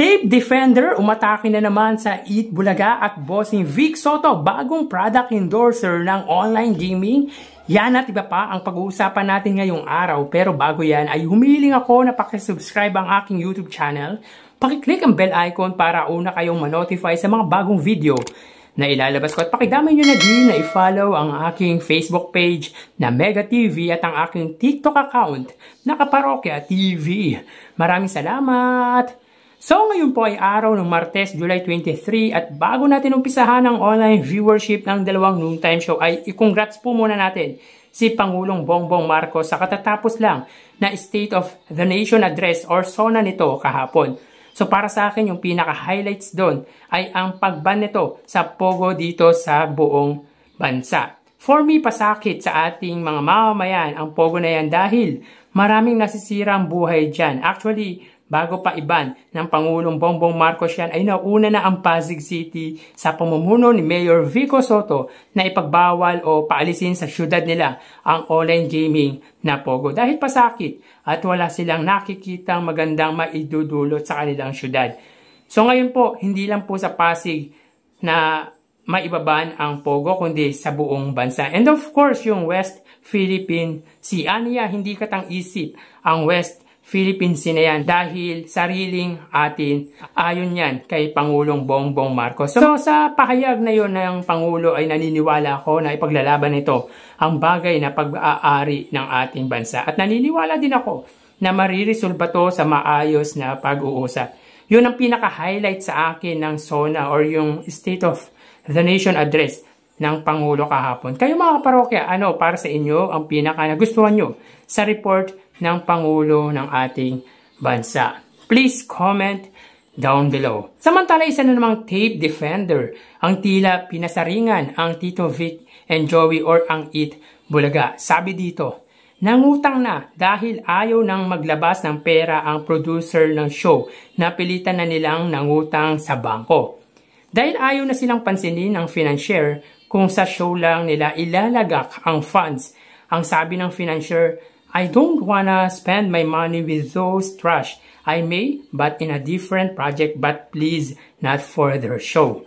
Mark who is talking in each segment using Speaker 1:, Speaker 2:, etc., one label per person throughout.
Speaker 1: Tape Defender umatake na naman sa Eat Bulaga at Bossing Vic Soto, bagong product endorser ng online gaming. Yan at iba pa ang pag-uusapan natin ngayong araw. Pero bago yan ay humiling ako na pakisubscribe ang aking YouTube channel. Pakiclick ang bell icon para una kayong manotify sa mga bagong video na ilalabas ko. At pakidamay nyo na din na i-follow ang aking Facebook page na Mega TV at ang aking TikTok account na Kaparokya TV. Maraming salamat! So ngayon po ay araw ng Martes, July 23 at bago natin umpisahan ang online viewership ng dalawang noontime show ay i-congrats po muna natin si Pangulong Bongbong Marcos sa katatapos lang na State of the Nation Address or SONA nito kahapon. So para sa akin yung pinaka-highlights doon ay ang pagban nito sa Pogo dito sa buong bansa. For me, pasakit sa ating mga mamamayan ang Pogo na yan dahil maraming nasisirang buhay dyan. Actually, bago pa iban ng Pangulong Bongbong Marcos yan ay nauna na ang Pasig City sa pamumuno ni Mayor Vico Soto na ipagbawal o paalisin sa syudad nila ang online gaming na Pogo dahil pasakit at wala silang nakikitang magandang maidudulot sa kanilang syudad. So ngayon po, hindi lang po sa Pasig na maibaban ang Pogo kundi sa buong bansa. And of course, yung West Philippine Sea. Aniya, hindi katang isip ang West Philippine Sea na yan dahil sariling atin ayon yan kay Pangulong Bongbong Marcos. So sa pahayag na yon ng Pangulo ay naniniwala ako na ipaglalaban nito ang bagay na pag-aari ng ating bansa. At naniniwala din ako na mariresolba to sa maayos na pag-uusap. Yun ang pinaka-highlight sa akin ng SONA or yung State of the Nation Address ng Pangulo kahapon. Kayo mga kaparokya, ano para sa inyo ang pinaka-nagustuhan nyo sa report ng Pangulo ng ating bansa? Please comment down below. Samantala, isa na namang Tape Defender ang tila pinasaringan ang Tito Vic and Joey or ang Eat Bulaga. Sabi dito, nangutang na dahil ayaw nang maglabas ng pera ang producer ng show. Napilitan na nilang nangutang sa bangko. Dahil ayaw na silang pansinin ng financier kung sa show lang nila ilalagak ang funds. Ang sabi ng financier, I don't wanna spend my money with those trash. I may, but in a different project, but please, not for their show.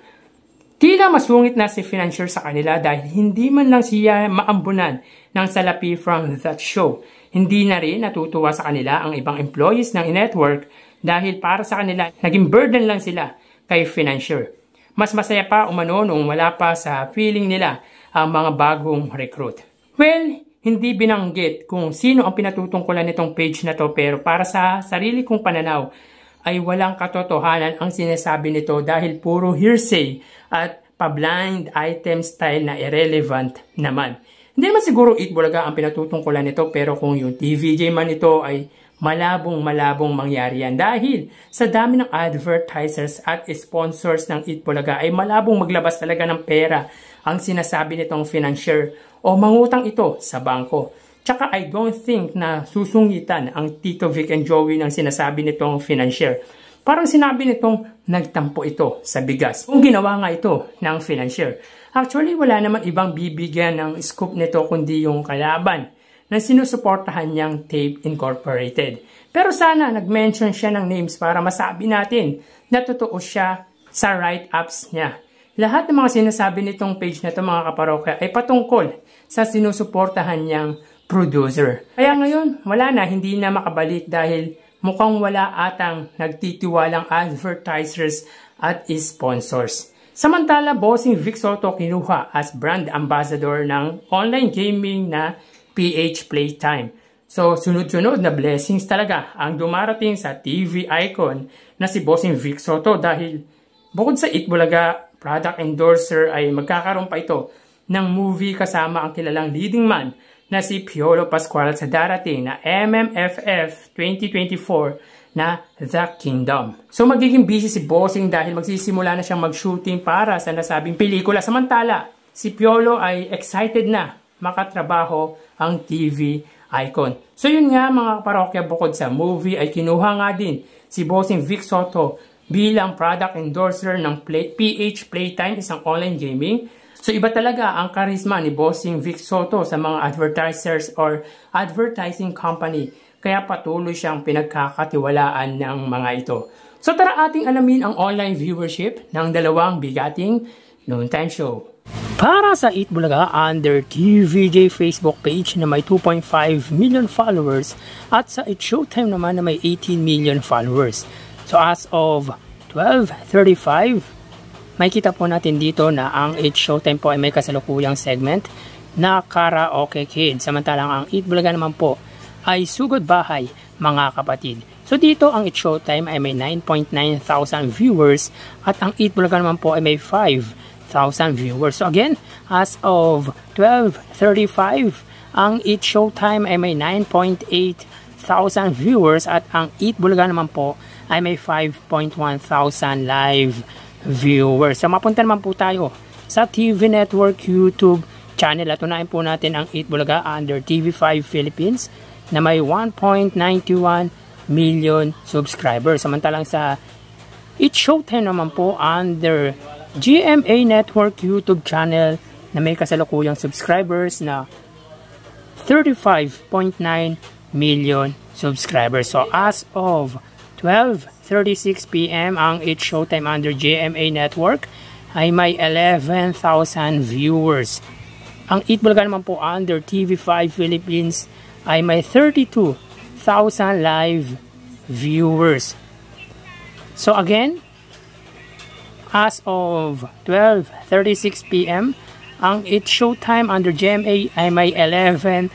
Speaker 1: Tila masungit na si financier sa kanila dahil hindi man lang siya maambunan ng salapi from that show. Hindi na rin natutuwa sa kanila ang ibang employees ng network dahil para sa kanila, naging burden lang sila kay financier. Mas masaya pa umano nung wala pa sa feeling nila ang mga bagong recruit. Well, hindi binanggit kung sino ang pinatutungkulan nitong page na to pero para sa sarili kong pananaw ay walang katotohanan ang sinasabi nito dahil puro hearsay at pa-blind item style na irrelevant naman. Hindi naman siguro Eat Bulaga ang pinatutungkulan nito pero kung yung TVJ man ito ay malabong mangyari yan dahil sa dami ng advertisers at sponsors ng Eat Bulaga ay malabong maglabas talaga ng pera ang sinasabi nitong financier o mangutang ito sa bangko. Tsaka I don't think na susungitan ang Tito Vic and Joey ng sinasabi nitong financier. Parang sinabi nitong nagtampo ito sa bigas. Kung ginawa nga ito ng financier. Actually, wala naman ibang bibigyan ng scoop nito kundi yung kalaban na sinusuportahan niyang Tape Incorporated. Pero sana nag-mention siya ng names para masabi natin na totoo siya sa write-ups niya. Lahat ng mga sinasabi nitong page na ito mga kaparokya ay patungkol sa sinusuportahan niyang producer. Kaya ngayon, wala na, hindi na makabalik dahil mukhang wala atang nagtitiwalang advertisers at sponsors. Samantala, Bossing Vic Soto kinuha as brand ambassador ng online gaming na PH Playtime. So, sunod-sunod na blessings talaga ang dumarating sa TV icon na si Bossing Vic Soto dahil bukod sa Eat Bulaga product endorser ay magkakaroon pa ito ng movie kasama ang kilalang leading man na si Piolo Pascual sa darating na MMFF 2024 na The Kingdom. So magiging busy si Bossing dahil magsisimula na siyang mag-shooting para sa nasabing pelikula. Samantala, si Piolo ay excited na makatrabaho ang TV icon. So yun nga mga parokya, bukod sa movie ay kinuha nga din si Bossing Vic Soto bilang product endorser ng PH Playtime, isang online gaming. So iba talaga ang karisma ni Bossing Vic Soto sa mga advertisers or advertising company. Kaya patuloy siyang pinagkakatiwalaan ng mga ito. So tara ating alamin ang online viewership ng dalawang bigating noontime show. Para sa Eat Bulaga, under TVJ Facebook page na may 2.5 million followers at sa Eat Showtime naman na may 18 million followers. So as of 12:35, may kita po natin dito na ang Eat Showtime po ay may kasalukuyang segment na Karaoke Kid. Samantalang ang Eat Bulaga naman po ay Sugod Bahay, mga kapatid. So dito ang Eat Showtime ay may 9.9 thousand viewers at ang Eat Bulaga naman po ay may 5,000 viewers. So again, as of 12:35, ang Eat Showtime ay may 9.8 thousand viewers at ang Eat Bulaga naman po ay may 5.1 thousand live viewers. So mapunta naman po tayo sa TV Network YouTube channel at unahin po natin ang Eat Bulaga under TV5 Philippines na may 1.91 million subscribers. Samantalang sa Eat Showtime naman po under GMA Network YouTube channel na may kasalukuyang subscribers na 35.9 million subscribers. So as of 12:36 PM ang Eat Showtime under GMA Network ay may 11,000 viewers. Ang Eat Bulaga naman po under TV5 Philippines ay may 32,000 live viewers. So again, as of 12:36 PM, ang Eat Showtime under GMA ay may 11,000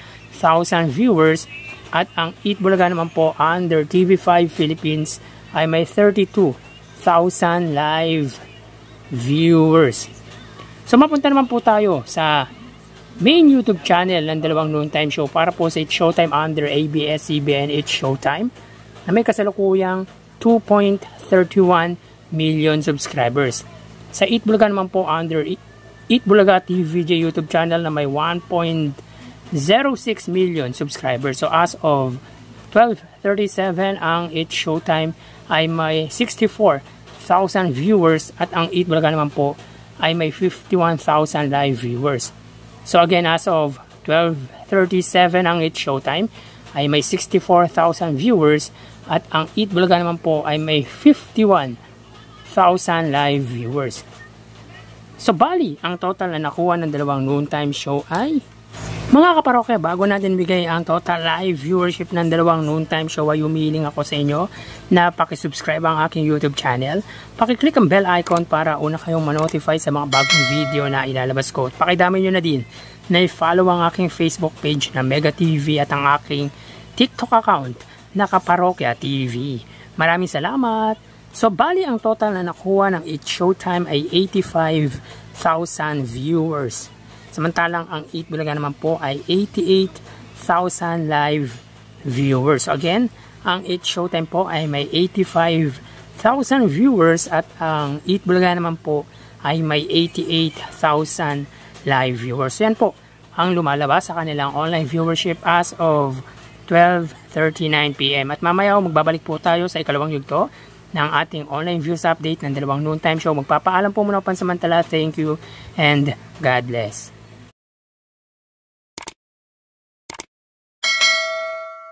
Speaker 1: viewers at ang Eat Bulaga naman po under TV5 Philippines ay may 32,000 live viewers. So mapunta naman po tayo sa main YouTube channel ng dalawang noontime show para po sa Eat Showtime under ABS-CBN Eat Showtime na may kasalukuyang 2.31 million subscribers. Sa Eat Bulaga naman po under Eat Bulaga TVJ YouTube channel na may 1.06 million subscribers. So as of 12:37 ang Eat Showtime ay may 64,000 viewers at ang Eat Bulaga naman po ay may 51,000 live viewers. So again, as of 12:37 ang Eat Showtime ay may 64,000 viewers at ang Eat Bulaga naman po ay may 51,000 live viewers. So bali, ang total na nakuha ng dalawang noontime show ay, mga kaparokya, bago natin bigay ang total live viewership ng dalawang noontime show ay humihiling ako sa inyo na pakisubscribe ang aking YouTube channel. Pakiclick ang bell icon para una kayong manotify sa mga bagong video na ilalabas ko. At pakidami nyo na din na i-follow ang aking Facebook page na Mega TV at ang aking TikTok account na Kaparokya TV. Maraming salamat! So bali, ang total na nakuha ng Eat Showtime ay 85,000 viewers. Samantalang ang Eat Bulaga naman po ay 88,000 live viewers. So again, ang Eat Showtime po ay may 85,000 viewers at ang Eat Bulaga naman po ay may 88,000 live viewers. So yan po ang lumalabas sa kanilang online viewership as of 12:39 PM. At mamaya magbabalik po tayo sa ikalawang yugto ng ating online views update ng dalawang noontime show. Magpapaalam po muna pansamantala. Thank you and God bless.